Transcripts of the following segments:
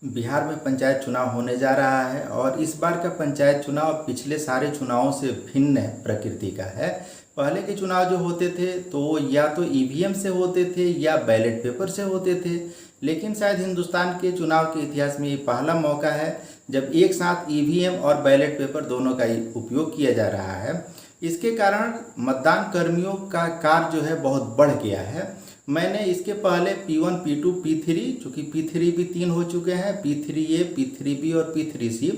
बिहार में पंचायत चुनाव होने जा रहा है और इस बार का पंचायत चुनाव पिछले सारे चुनावों से भिन्न प्रकृति का है। पहले के चुनाव जो होते थे तो वो या तो ईवीएम से होते थे या बैलेट पेपर से होते थे, लेकिन शायद हिंदुस्तान के चुनाव के इतिहास में ये पहला मौका है जब एक साथ ईवीएम और बैलेट पेपर दोनों का ही उपयोग किया जा रहा है। इसके कारण मतदान कर्मियों का कार्य जो है बहुत बढ़ गया है। मैंने इसके पहले P1, P2, P3, चूँकि P3 भी 3 हो चुके हैं, P3A, P3B और P3C,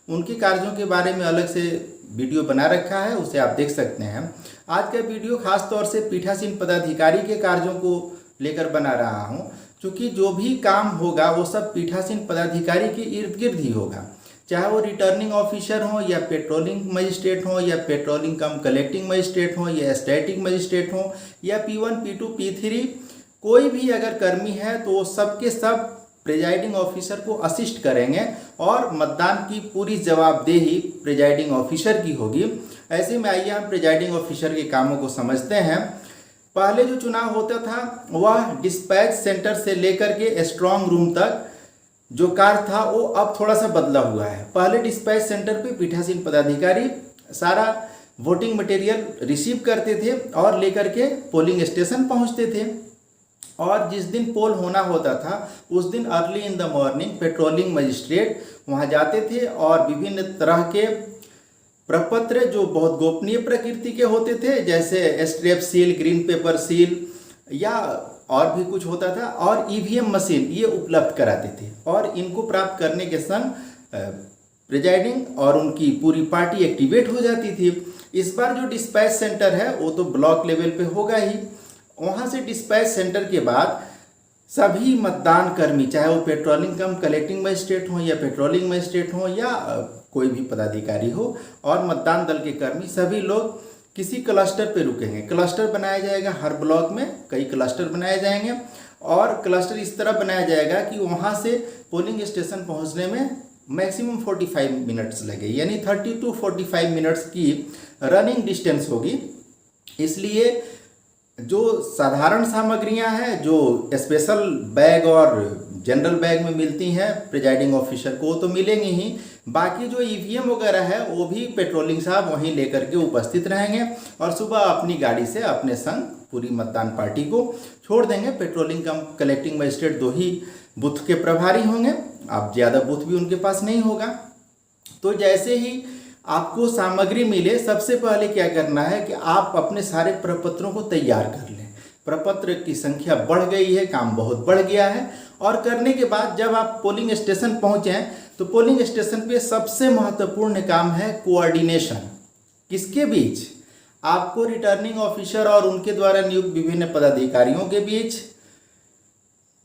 उनके कार्यों के बारे में अलग से वीडियो बना रखा है, उसे आप देख सकते हैं। आज का वीडियो खास तौर से पीठासीन पदाधिकारी के कार्यों को लेकर बना रहा हूं, क्योंकि जो भी काम होगा वो सब पीठासीन पदाधिकारी के इर्द गिर्द ही होगा, चाहे वो रिटर्निंग ऑफिसर हो या पेट्रोलिंग मजिस्ट्रेट हो या पेट्रोलिंग कम कलेक्टिंग मजिस्ट्रेट हो या स्टैटिक मजिस्ट्रेट हो या P1, P2, P3, कोई भी अगर कर्मी है तो वो सब के सब प्रिजाइडिंग ऑफिसर को असिस्ट करेंगे और मतदान की पूरी जवाबदेही प्रिजाइडिंग ऑफिसर की होगी। ऐसे में आइए हम प्रिजाइडिंग ऑफिसर के कामों को समझते हैं। पहले जो चुनाव होता था वह डिस्पैच सेंटर से लेकर के स्ट्रांग रूम तक जो कार्य था वो अब थोड़ा सा बदला हुआ है। पहले डिस्पैच सेंटर पे पीठासीन पदाधिकारी सारा वोटिंग मटेरियल रिसीव करते थे और लेकर के पोलिंग स्टेशन पहुंचते थे, और जिस दिन पोल होना होता था उस दिन early in the morning patrolling magistrate वहां जाते थे और विभिन्न तरह के प्रपत्र जो बहुत गोपनीय प्रकृति के होते थे, जैसे strap seal, green paper seal या और भी कुछ होता था, और ईवीएम मशीन ये उपलब्ध कराते थे। और इनको प्राप्त करने के संग प्रिजाइडिंग और उनकी पूरी पार्टी एक्टिवेट हो जाती थी। इस बार जो डिस्पैच सेंटर है वो तो ब्लॉक लेवल पे होगा ही। वहाँ से डिस्पैच सेंटर के बाद सभी मतदान कर्मी, चाहे वो पेट्रोलिंग कम कलेक्टिंग मजिस्ट्रेट हो या पेट्रोलिंग मजिस्ट्रेट हो या कोई भी पदाधिकारी हो, और मतदान दल के कर्मी, सभी लोग किसी क्लस्टर पे रुकेंगे। क्लस्टर बनाया जाएगा, हर ब्लॉक में कई क्लस्टर बनाए जाएंगे और क्लस्टर इस तरह बनाया जाएगा कि वहाँ से पोलिंग स्टेशन पहुँचने में मैक्सिमम 45 मिनट्स लगे, यानी 30 to 45 मिनट्स की रनिंग डिस्टेंस होगी। इसलिए जो साधारण सामग्रियां हैं जो स्पेशल बैग और जनरल बैग में मिलती हैं प्रिजाइडिंग ऑफिसर को, तो मिलेंगी ही। बाकी जो ईवीएम वगैरह है वो भी पेट्रोलिंग साहब वहीं लेकर के उपस्थित रहेंगे और सुबह अपनी गाड़ी से अपने संग पूरी मतदान पार्टी को छोड़ देंगे। पेट्रोलिंग कम कलेक्टिंग मजिस्ट्रेट 2 ही बूथ के प्रभारी होंगे, अब ज़्यादा बूथ भी उनके पास नहीं होगा। तो जैसे ही आपको सामग्री मिले, सबसे पहले क्या करना है कि आप अपने सारे प्रपत्रों को तैयार कर लें। प्रपत्र की संख्या बढ़ गई है, काम बहुत बढ़ गया है। और करने के बाद जब आप पोलिंग स्टेशन पहुंचें तो पोलिंग स्टेशन पे सबसे महत्वपूर्ण काम है कोऑर्डिनेशन। किसके बीच? आपको रिटर्निंग ऑफिसर और उनके द्वारा नियुक्त विभिन्न पदाधिकारियों के बीच,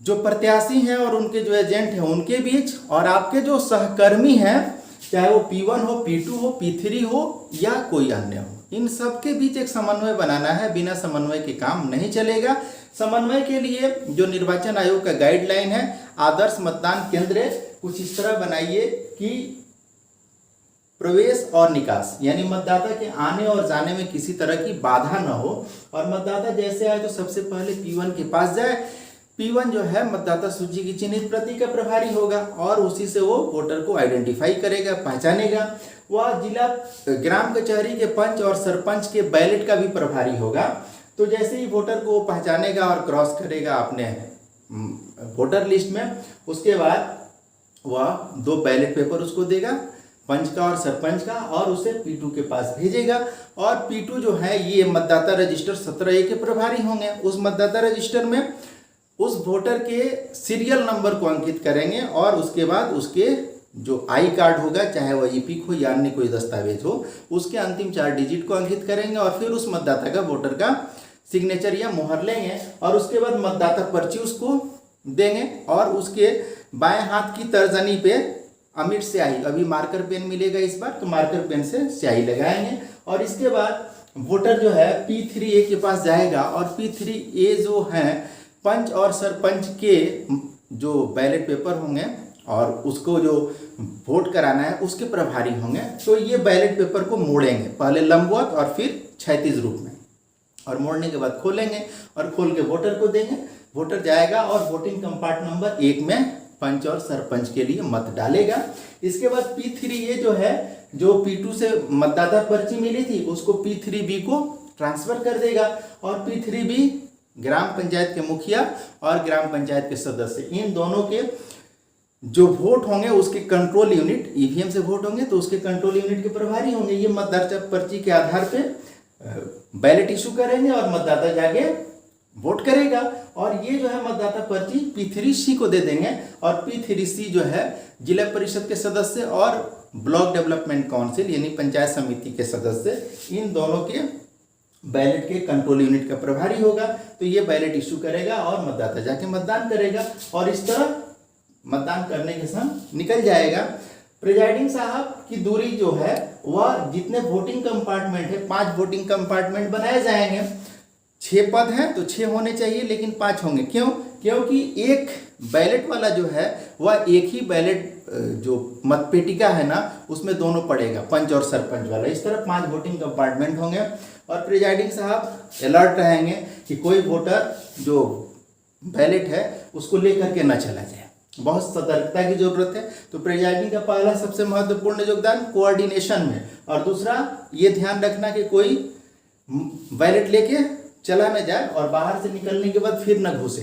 जो प्रत्याशी हैं और उनके जो एजेंट हैं उनके बीच, और आपके जो सहकर्मी हैं, चाहे वो P1 हो, P2 हो, P3 हो या कोई अन्य हो, इन सब के बीच एक समन्वय बनाना है। बिना समन्वय के काम नहीं चलेगा। समन्वय के लिए जो निर्वाचन आयोग का गाइडलाइन है, आदर्श मतदान केंद्र कुछ इस तरह बनाइए कि प्रवेश और निकास, यानी मतदाता के आने और जाने में किसी तरह की बाधा न हो, और मतदाता जैसे आए तो सबसे पहले P1 के पास जाए। P1 जो है मतदाता सूची की चिन्हित प्रति का प्रभारी होगा और उसी से वो वोटर को आइडेंटिफाई करेगा, पहचानेगा। वह जिला ग्राम कचहरी के पंच और सरपंच के बैलेट का भी प्रभारी होगा। तो जैसे ही वोटर को पहचानेगा और क्रॉस करेगा अपने वोटर लिस्ट में, उसके बाद वह 2 बैलेट पेपर उसको देगा, पंच का और सरपंच का, और उसे P2 के पास भेजेगा। और P2 जो है ये मतदाता रजिस्टर 17A के प्रभारी होंगे। उस मतदाता रजिस्टर में उस वोटर के सीरियल नंबर को अंकित करेंगे और उसके बाद उसके जो आई कार्ड होगा, चाहे वह ईपिक हो या अन्य कोई दस्तावेज हो, उसके अंतिम 4 डिजिट को अंकित करेंगे और फिर उस मतदाता का वोटर का सिग्नेचर या मुहर लेंगे और उसके बाद मतदाता पर्ची उसको देंगे और उसके बाएं हाथ की तर्जनी पे अमिट स्याही, अभी मार्कर पेन मिलेगा इस बार, तो मार्कर पेन से स्याही लगाएंगे। और इसके बाद वोटर जो है P3A के पास जाएगा और P3A जो है पंच और सरपंच के जो बैलेट पेपर होंगे और उसको जो वोट कराना है उसके प्रभारी होंगे। तो ये बैलेट पेपर को मोड़ेंगे, पहले लंबवत और फिर क्षैतिज रूप में, और मोड़ने के बाद खोलेंगे और खोल के वोटर को देंगे। वोटर जाएगा और वोटिंग कंपार्ट नंबर 1 में पंच और सरपंच के लिए मत डालेगा। इसके बाद P3 ये जो है, जो P2 से मतदाता पर्ची मिली थी उसको P3B को ट्रांसफर कर देगा, और P3B ग्राम पंचायत के मुखिया और ग्राम पंचायत के सदस्य, इन दोनों के जो वोट होंगे उसके कंट्रोल यूनिट, ईवीएम से वोट होंगे तो उसके कंट्रोल यूनिट के प्रभारी होंगे। ये मतदाता पर्ची के आधार पे बैलेट इशू करेंगे और मतदाता जाके वोट करेगा। और ये जो है मतदाता पर्ची P3C को दे देंगे, और P3C जो है जिला परिषद के सदस्य और ब्लॉक डेवलपमेंट काउंसिल यानी पंचायत समिति के सदस्य, इन दोनों के बैलेट के कंट्रोल यूनिट का प्रभारी होगा। तो ये बैलेट इशू करेगा और मतदाता जाके मतदान करेगा, और इस तरह मतदान करने के समय निकल जाएगा। प्रिजाइडिंग साहब की दूरी जो है वह, जितने वोटिंग कंपार्टमेंट है 5 वोटिंग कंपार्टमेंट बनाए जाएंगे। 6 पद हैं तो 6 होने चाहिए, लेकिन 5 होंगे। क्यों? क्योंकि एक बैलेट वाला जो है वह एक ही बैलेट जो मतपेटिका है ना उसमें दोनों पड़ेगा, पंच और सरपंच वाला। इस तरह 5 वोटिंग कंपार्टमेंट होंगे, और प्रिजाइडिंग साहब अलर्ट रहेंगे कि कोई वोटर जो बैलेट है उसको लेकर के न चला जाए। बहुत सतर्कता की जरूरत है। तो प्रिजाइडिंग का पहला सबसे महत्वपूर्ण योगदान कोऑर्डिनेशन में, और दूसरा ये ध्यान रखना कि कोई बैलेट लेके चला न जाए और बाहर से निकलने के बाद फिर न घुसे,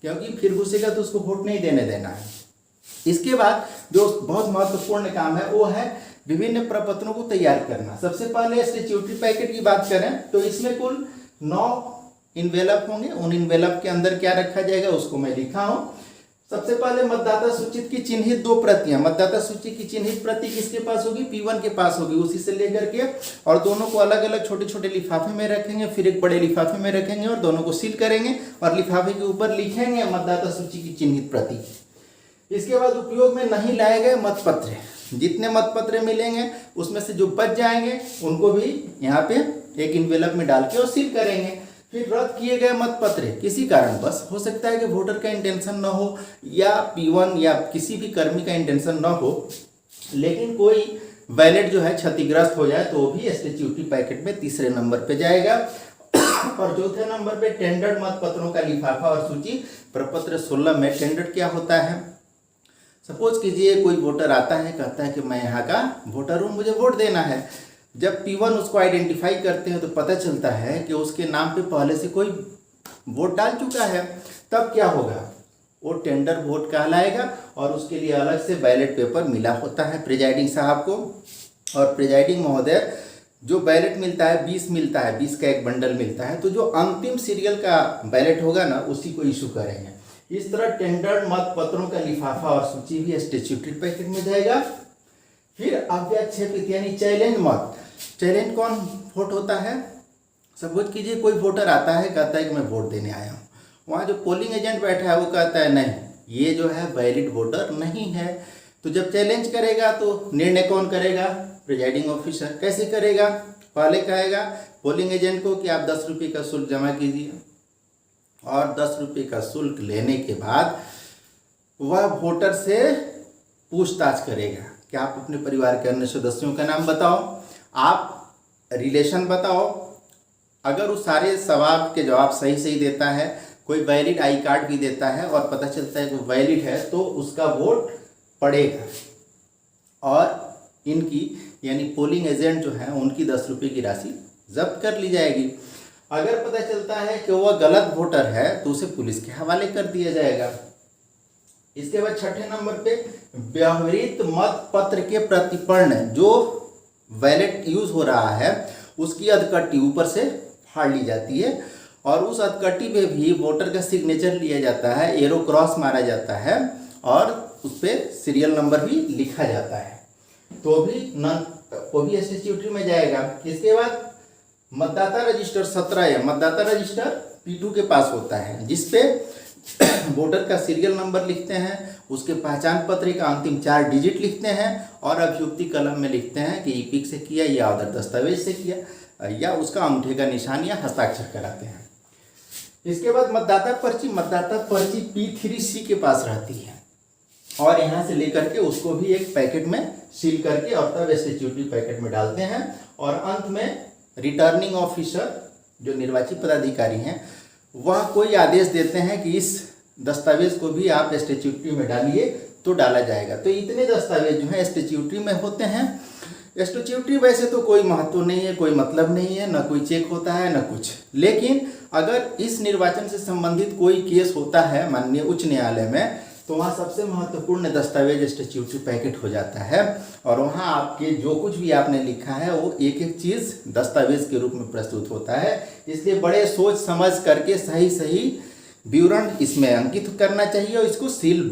क्योंकि फिर घुसेगा तो उसको वोट नहीं देने देना है। इसके बाद जो बहुत महत्वपूर्ण काम है वो है विभिन्न प्रपत्रों को तैयार करना। सबसे पहले स्टैट्यूटरी पैकेट की बात करें तो इसमें कुल 9 इन्वेलप होंगे। उन इन्वेलप के अंदर क्या रखा जाएगा उसको मैं लिखा हूं। सबसे पहले मतदाता सूची की चिन्हित 2 प्रतियां, मतदाता सूची की चिन्हित प्रति किसके पास होगी? P1 के पास होगी। उसी से लेकर के और दोनों को अलग अलग छोटे छोटे लिफाफे में रखेंगे, फिर एक बड़े लिफाफे में रखेंगे और दोनों को सील करेंगे और लिफाफे के ऊपर लिखेंगे मतदाता सूची की चिन्हित प्रति। इसके बाद उपयोग में नहीं लाए गए मतपत्र, जितने मतपत्र मिलेंगे उसमें से जो बच जाएंगे उनको भी यहाँ पे एक इन्वेलप में डाल के और सील करेंगे। फिर रद्द किए गए मतपत्र, किसी कारण बस हो सकता है कि वोटर का इंटेंशन न हो या P1 या किसी भी कर्मी का इंटेंशन न हो, लेकिन कोई बैलेट जो है क्षतिग्रस्त हो जाए तो वो भी स्टैट्यूटरी पैकेट में 3रे नंबर पे जाएगा। और 4थे नंबर पे टेंडर्ड मतपत्रों का लिफाफा और सूची। प्रपत्र 16 में टेंडर्ड क्या होता है? सपोज कीजिए कोई वोटर आता है, कहता है कि मैं यहाँ का वोटर हूँ, मुझे वोट देना है। जब P1 उसको आइडेंटिफाई करते हैं तो पता चलता है कि उसके नाम पे पहले से कोई वोट डाल चुका है। तब क्या होगा? वो टेंडर वोट कहलाएगा और उसके लिए अलग से बैलेट पेपर मिला होता है प्रिजाइडिंग साहब को। और प्रिजाइडिंग महोदय जो बैलेट मिलता है 20 मिलता है, 20 का एक बंडल मिलता है, तो जो अंतिम सीरियल का बैलेट होगा ना उसी को इशू करेंगे। इस तरह टेंडर्ड मतपत्रों का लिफाफा और सूची भी स्टैट्यूटरी पैकेट में जाएगा। फिर अव्याक्षेपित यानी चैलेंज मत। चैलेंज कौन वोट होता है? सपोज कीजिए कोई वोटर आता है, कहता है कि मैं वोट देने आया हूँ। वहाँ जो पोलिंग एजेंट बैठा है वो कहता है नहीं, ये जो है वैलिड वोटर नहीं है। तो जब चैलेंज करेगा तो निर्णय कौन करेगा? Presiding officer. कैसे करेगा? पहले कहेगा पोलिंग एजेंट को कि आप 10 रुपये का शुल्क जमा कीजिए, और 10 रुपये का शुल्क लेने के बाद वह वोटर से पूछताछ करेगा कि आप अपने परिवार के अन्य सदस्यों का नाम बताओ, आप रिलेशन बताओ। अगर वो सारे सवाल के जवाब सही देता है, कोई वैलिड आई कार्ड भी देता है और पता चलता है कि वैलिड है, तो उसका वोट पड़ेगा और इनकी यानी पोलिंग एजेंट जो है उनकी 10 रुपये की राशि जब्त कर ली जाएगी। अगर पता चलता है कि वह गलत वोटर है तो उसे पुलिस के हवाले कर दिया जाएगा। इसके बाद 6ठे नंबर पे व्यवहृत मत पत्र के प्रतिपर्ण, जो बैलेट यूज हो रहा है उसकी अधकट्टी ऊपर से फाड़ ली जाती है और उस अधकट्टी पे भी वोटर का सिग्नेचर लिया जाता है, एरो क्रॉस मारा जाता है और उस पर सीरियल नंबर भी लिखा जाता है, तो भी स्टैट्यूटरी में जाएगा। इसके बाद मतदाता रजिस्टर 17 है। मतदाता रजिस्टर P2 के पास होता है, जिसपे वोटर का सीरियल नंबर लिखते हैं, उसके पहचान पत्र का अंतिम 4 डिजिट लिखते हैं और अभियुक्ति कलम में लिखते हैं कि ईपिक से किया या अदर दस्तावेज से किया, या उसका अंगूठे का निशान या हस्ताक्षर कराते हैं। इसके बाद मतदाता पर्ची P3C के पास रहती है और यहाँ से लेकर के उसको भी एक पैकेट में सील करके और तब स्टैट्यूटरी पैकेट में डालते हैं। और अंत में रिटर्निंग ऑफिसर जो निर्वाचित पदाधिकारी हैं वह कोई आदेश देते हैं कि इस दस्तावेज को भी आप स्टैट्यूटरी में डालिए तो डाला जाएगा। तो इतने दस्तावेज जो है स्टैट्यूटरी में होते हैं। स्टैट्यूटरी वैसे तो कोई महत्व नहीं है, कोई मतलब नहीं है, ना कोई चेक होता है ना कुछ। लेकिन अगर इस निर्वाचन से संबंधित कोई केस होता है माननीय उच्च न्यायालय में, तो वहाँ सबसे महत्वपूर्ण दस्तावेज स्टैट्यूटरी पैकेट हो जाता है और वहाँ आपके जो कुछ भी आपने लिखा है वो एक एक चीज़ दस्तावेज के रूप में प्रस्तुत होता है। इसलिए बड़े सोच समझ करके सही सही विवरण इसमें अंकित करना चाहिए और इसको सील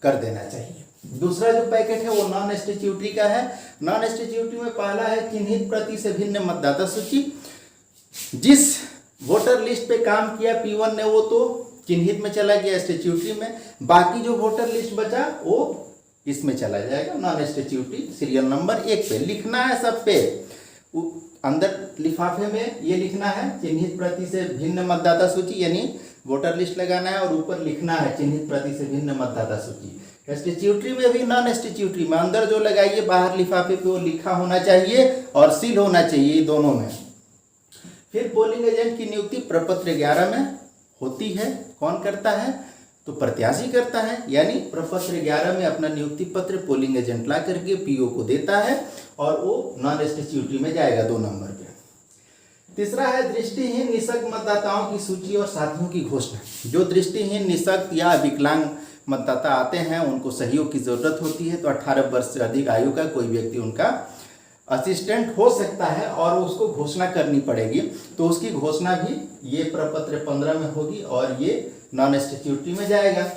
कर देना चाहिए। दूसरा जो पैकेट है वो नॉन स्टैट्यूटरी का है। नॉन स्टैट्यूटरी में पहला है चिन्हित प्रति से भिन्न मतदाता सूची। जिस वोटर लिस्ट पे काम किया P1 ने वो तो चिन्हित में चला गया स्टैट्यूटरी में, बाकी जो वोटर लिस्ट बचा वो इसमें चला जाएगा नॉन स्टैट्यूटरी सीरियल नंबर 1 पे। लिखना है सब पे, अंदर लिफाफे में ये लिखना है चिन्हित प्रति से भिन्न मतदाता सूची, यानी वोटर लिस्ट लगाना है और ऊपर लिखना है चिन्हित प्रति से भिन्न मतदाता सूची। स्टैट्यूटरी में भी नॉन स्टैट्यूटरी में अंदर जो लगाइए बाहर लिफाफे पे वो लिखा होना चाहिए और सील होना चाहिए दोनों में। फिर पोलिंग एजेंट की नियुक्ति प्रपत्र 11 में होती है। कौन करता है? तो प्रत्याशी करता है, यानी प्रपत्र 11 में अपना नियुक्ति पत्र पोलिंग एजेंट ला करके पीओ को देता है और वो नॉन स्टैट्यूटरी में जाएगा 2 नंबर पे। तीसरा है दृष्टिहीन निःशक्त मतदाताओं की सूची और साथियों की घोषणा। जो दृष्टिहीन निःशक्त या विकलांग मतदाता आते हैं उनको सहयोग की जरूरत होती है, तो 18 वर्ष से अधिक आयु का कोई व्यक्ति उनका असिस्टेंट हो सकता है और उसको घोषणा करनी पड़ेगी। तो उसकी घोषणा भी ये प्रपत्र 15 में होगी और ये नॉन स्टैट्यूटरी में जाएगा।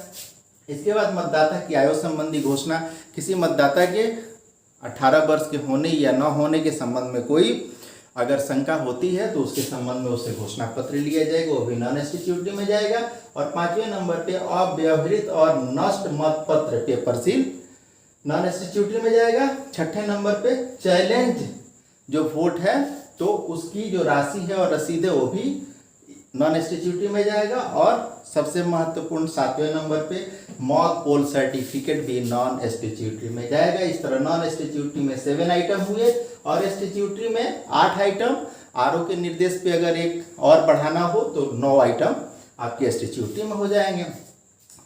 इसके बाद मतदाता की आयु संबंधी घोषणा। किसी मतदाता के 18 वर्ष के होने या न होने के संबंध में कोई अगर शंका होती है तो उसके संबंध में उससे घोषणा पत्र लिया जाएगा, वो भी नॉन स्टैट्यूटरी में जाएगा। और 5वें नंबर पे अव्यवहृत और नष्ट मत पत्र पेपर सील नॉन स्टैट्यूटरी में जाएगा। 6ठे नंबर पे चैलेंज जो वोट है तो उसकी जो राशि है और रसीद है वो भी नॉन स्टैट्यूटरी में जाएगा। और सबसे महत्वपूर्ण 7वें नंबर पे मॉक पोल सर्टिफिकेट भी नॉन स्टैट्यूटरी में जाएगा। इस तरह नॉन स्टैट्यूटरी में 7 आइटम हुए और स्टैट्यूटरी में 8 आइटम। आरओ के निर्देश पे अगर एक और बढ़ाना हो तो 9 आइटम आपके स्टैट्यूटरी में हो जाएंगे।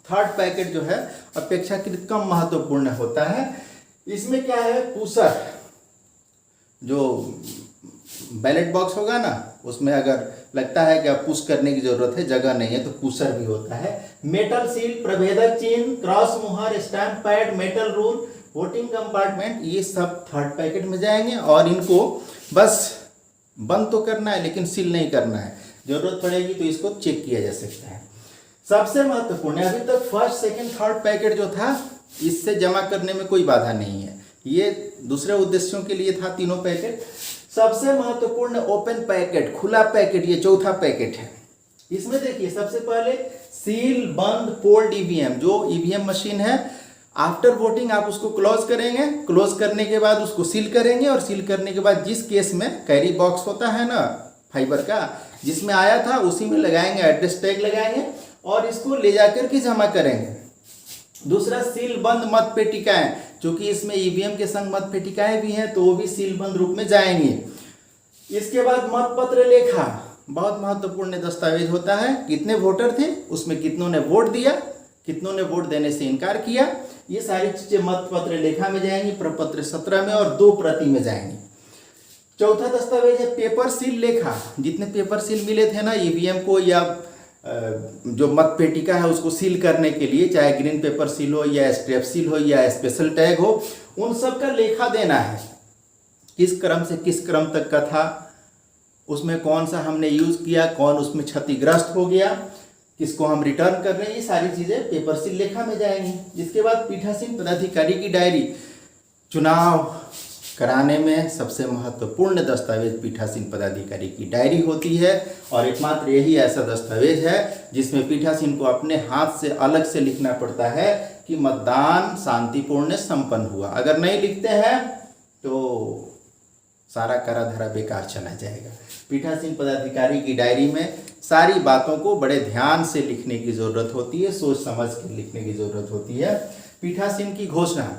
थर्ड पैकेट जो है अपेक्षाकृत कम महत्वपूर्ण होता है। इसमें क्या है, पुशर जो बैलेट बॉक्स होगा ना उसमें अगर लगता है कि अब पुश करने की जरूरत है, जगह नहीं है, तो पुशर भी होता है। मेटल सील, प्रभेदक चिन्ह, क्रॉस मुहर, stamp pad, metal rule, voting compartment, ये सब थर्ड पैकेट में जाएंगे और इनको बस बंद तो करना है लेकिन सील नहीं करना है। जरूरत पड़ेगी तो इसको चेक किया जा सकता है। सबसे महत्वपूर्ण है, अभी तक फर्स्ट सेकंड थर्ड पैकेट जो था इससे जमा करने में कोई बाधा नहीं है, ये दूसरे उद्देश्यों के लिए था तीनों पैकेट। सबसे महत्वपूर्ण ओपन पैकेट, खुला पैकेट, ये चौथा पैकेट है। इसमें देखिए सबसे पहले सील बंद पोल्ड ईवीएम, जो ईवीएम मशीन है आफ्टर वोटिंग आप उसको क्लोज करेंगे, क्लोज करने के बाद उसको सील करेंगे और सील करने के बाद जिस केस में कैरी बॉक्स होता है ना फाइबर का जिसमें आया था उसी में लगाएंगे, एड्रेस टैग लगाएंगे और इसको ले जाकर के जमा करेंगे। दूसरा सील बंद मत पेटिकाएं, क्योंकि इसमें ईवीएम के संग मत पेटिकाएं भी हैं तो वो भी सील बंद रूप में जाएंगी। इसके बाद मत पत्र लेखा, बहुत महत्वपूर्ण दस्तावेज होता है। कितने वोटर थे, उसमें कितनों ने वोट दिया, कितनों ने वोट देने से इनकार किया, ये सारी चीजें मत पत्र लेखा में जाएंगी, प्रपत्र 17 में और 2 प्रति में जाएंगी। चौथा दस्तावेज है पेपर सील लेखा। जितने पेपर सील मिले थे ना ईवीएम को या जो मत पेटिका है उसको सील करने के लिए, चाहे ग्रीन पेपर सील हो या स्ट्रेप सील हो या स्पेशल टैग हो, उन सब का लेखा देना है। किस क्रम से किस क्रम तक का था, उसमें कौन सा हमने यूज किया, कौन उसमें क्षतिग्रस्त हो गया, किसको हम रिटर्न कर रहे हैं, ये सारी चीजें पेपर सील लेखा में जाएंगी। जिसके बाद पीठासीन पदाधिकारी की डायरी, चुनाव कराने में सबसे महत्वपूर्ण दस्तावेज पीठासीन पदाधिकारी की डायरी होती है और एकमात्र यही ऐसा दस्तावेज है जिसमें पीठासीन को अपने हाथ से अलग से लिखना पड़ता है कि मतदान शांतिपूर्ण संपन्न हुआ। अगर नहीं लिखते हैं तो सारा करा धरा बेकार चला जाएगा। पीठासीन पदाधिकारी की डायरी में सारी बातों को बड़े ध्यान से लिखने की जरूरत होती है, सोच समझ कर लिखने की जरूरत होती है। पीठासीन की घोषणा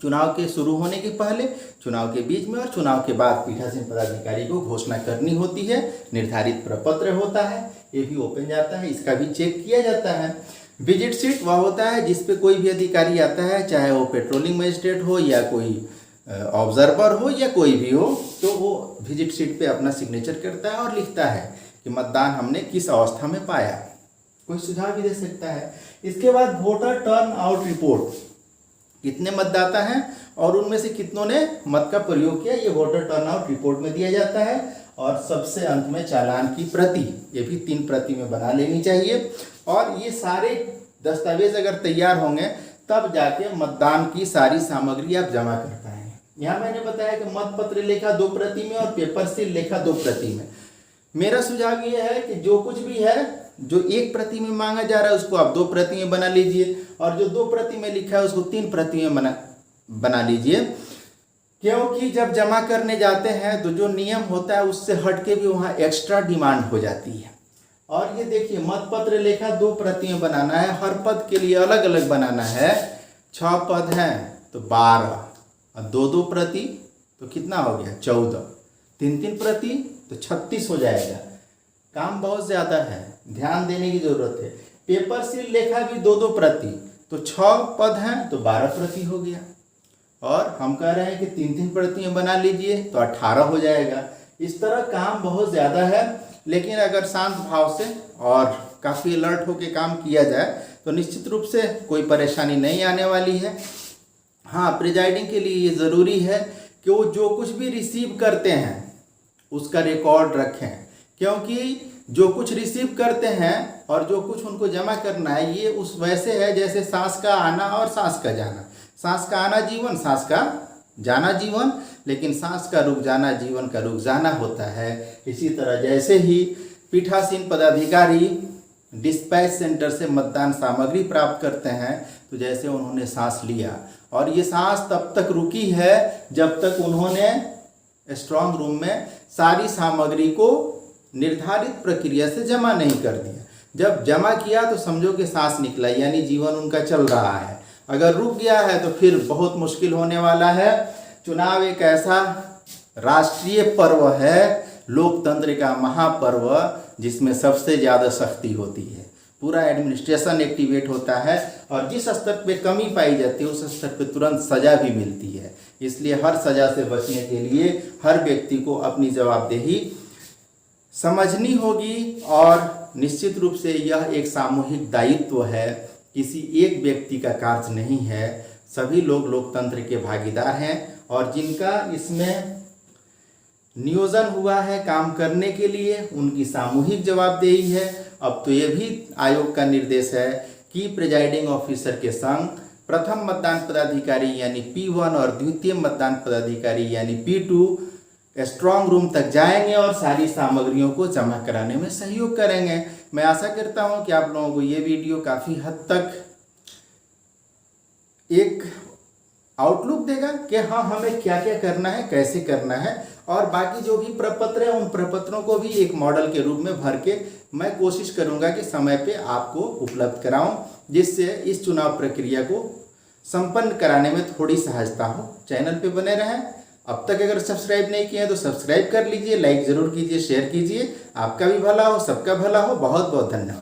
चुनाव के शुरू होने के पहले, चुनाव के बीच में और चुनाव के बाद पीठासीन पदाधिकारी को घोषणा करनी होती है। निर्धारित प्रपत्र होता है, ये भी ओपन जाता है, इसका भी चेक किया जाता है। विजिट शीट वह होता है जिस पे कोई भी अधिकारी आता है, चाहे वो पेट्रोलिंग मजिस्ट्रेट हो या कोई ऑब्जर्वर हो या कोई भी हो, तो वो विजिट शीट पे अपना सिग्नेचर करता है और लिखता है कि मतदान हमने किस अवस्था में पाया। कोई सुझाव भी दे सकता है। इसके बाद वोटर टर्न आउट रिपोर्ट, कितने मतदाता हैं और उनमें से कितनों ने मत का प्रयोग किया, ये वोटर टर्न आउट रिपोर्ट में दिया जाता है। और सबसे अंत में चालान की प्रति, ये भी 3 प्रति में बना लेनी चाहिए। और ये सारे दस्तावेज अगर तैयार होंगे तब जाके मतदान की सारी सामग्री आप जमा कर पाएंगे। यहाँ मैंने बताया कि मत पत्र लेखा 2 प्रति में और पेपर सील लेखा 2 प्रति में। मेरा सुझाव ये है कि जो कुछ भी है, जो 1 प्रति में मांगा जा रहा है उसको आप 2 प्रति में बना लीजिए, और जो 2 प्रति में लिखा है उसको 3 प्रति में बना लीजिए। क्योंकि जब जमा करने जाते हैं तो जो नियम होता है उससे हट के भी वहाँ एक्स्ट्रा डिमांड हो जाती है। और ये देखिए, मत पत्र लेखा 2 प्रति में बनाना है, हर पद के लिए अलग अलग बनाना है। 6 पद हैं तो 12, और 2-2 प्रति तो कितना हो गया 14, 3-3 प्रति तो 36 हो जाएगा। काम बहुत ज़्यादा है, ध्यान देने की ज़रूरत है। पेपर सील लेखा भी 2-2 प्रति, तो 6 पद हैं तो 12 प्रति हो गया। और हम कह रहे हैं कि 3-3 प्रति में बना लीजिए तो 18 हो जाएगा। इस तरह काम बहुत ज़्यादा है, लेकिन अगर शांत भाव से और काफ़ी अलर्ट होकर काम किया जाए तो निश्चित रूप से कोई परेशानी नहीं आने वाली है। हाँ, प्रिजाइडिंग के लिए ये ज़रूरी है कि वो जो कुछ भी रिसीव करते हैं उसका रिकॉर्ड रखें, क्योंकि जो कुछ रिसीव करते हैं और जो कुछ उनको जमा करना है ये उस वैसे है जैसे सांस का आना और सांस का जाना। सांस का आना जीवन, सांस का जाना जीवन, लेकिन सांस का रुक जाना जीवन का रुक जाना होता है। इसी तरह जैसे ही पीठासीन पदाधिकारी डिस्पैच सेंटर से मतदान सामग्री प्राप्त करते हैं तो जैसे उन्होंने सांस लिया, और ये सांस तब तक रुकी है जब तक उन्होंने स्ट्रांग रूम में सारी सामग्री को निर्धारित प्रक्रिया से जमा नहीं कर दिया। जब जमा किया तो समझो कि सांस निकला, यानी जीवन उनका चल रहा है। अगर रुक गया है तो फिर बहुत मुश्किल होने वाला है। चुनाव एक ऐसा राष्ट्रीय पर्व है, लोकतंत्र का महापर्व, जिसमें सबसे ज़्यादा सख्ती होती है। पूरा एडमिनिस्ट्रेशन एक्टिवेट होता है और जिस स्तर पे कमी पाई जाती है उस स्तर पे तुरंत सज़ा भी मिलती है। इसलिए हर सज़ा से बचने के लिए हर व्यक्ति को अपनी जवाबदेही समझनी होगी, और निश्चित रूप से यह एक सामूहिक दायित्व है, किसी एक व्यक्ति का कार्य नहीं है। सभी लोग लोकतंत्र के भागीदार हैं और जिनका इसमें नियोजन हुआ है काम करने के लिए उनकी सामूहिक जवाबदेही है। अब तो ये भी आयोग का निर्देश है कि प्रिजाइडिंग ऑफिसर के संग प्रथम मतदान पदाधिकारी यानी P1 और द्वितीय मतदान पदाधिकारी यानी P2 स्ट्रांग रूम तक जाएंगे और सारी सामग्रियों को जमा कराने में सहयोग करेंगे। मैं आशा करता हूं कि आप लोगों को ये वीडियो काफ़ी हद तक एक आउटलुक देगा कि हाँ, हमें क्या क्या करना है, कैसे करना है, और बाकी जो भी प्रपत्र है उन प्रपत्रों को भी एक मॉडल के रूप में भर के मैं कोशिश करूंगा कि समय पे आपको उपलब्ध कराऊं, जिससे इस चुनाव प्रक्रिया को संपन्न कराने में थोड़ी सहजता हो। चैनल पे बने रहें। अब तक अगर सब्सक्राइब नहीं किए हैं तो सब्सक्राइब कर लीजिए, लाइक ज़रूर कीजिए, शेयर कीजिए। आपका भी भला हो, सबका भला हो। बहुत बहुत धन्यवाद।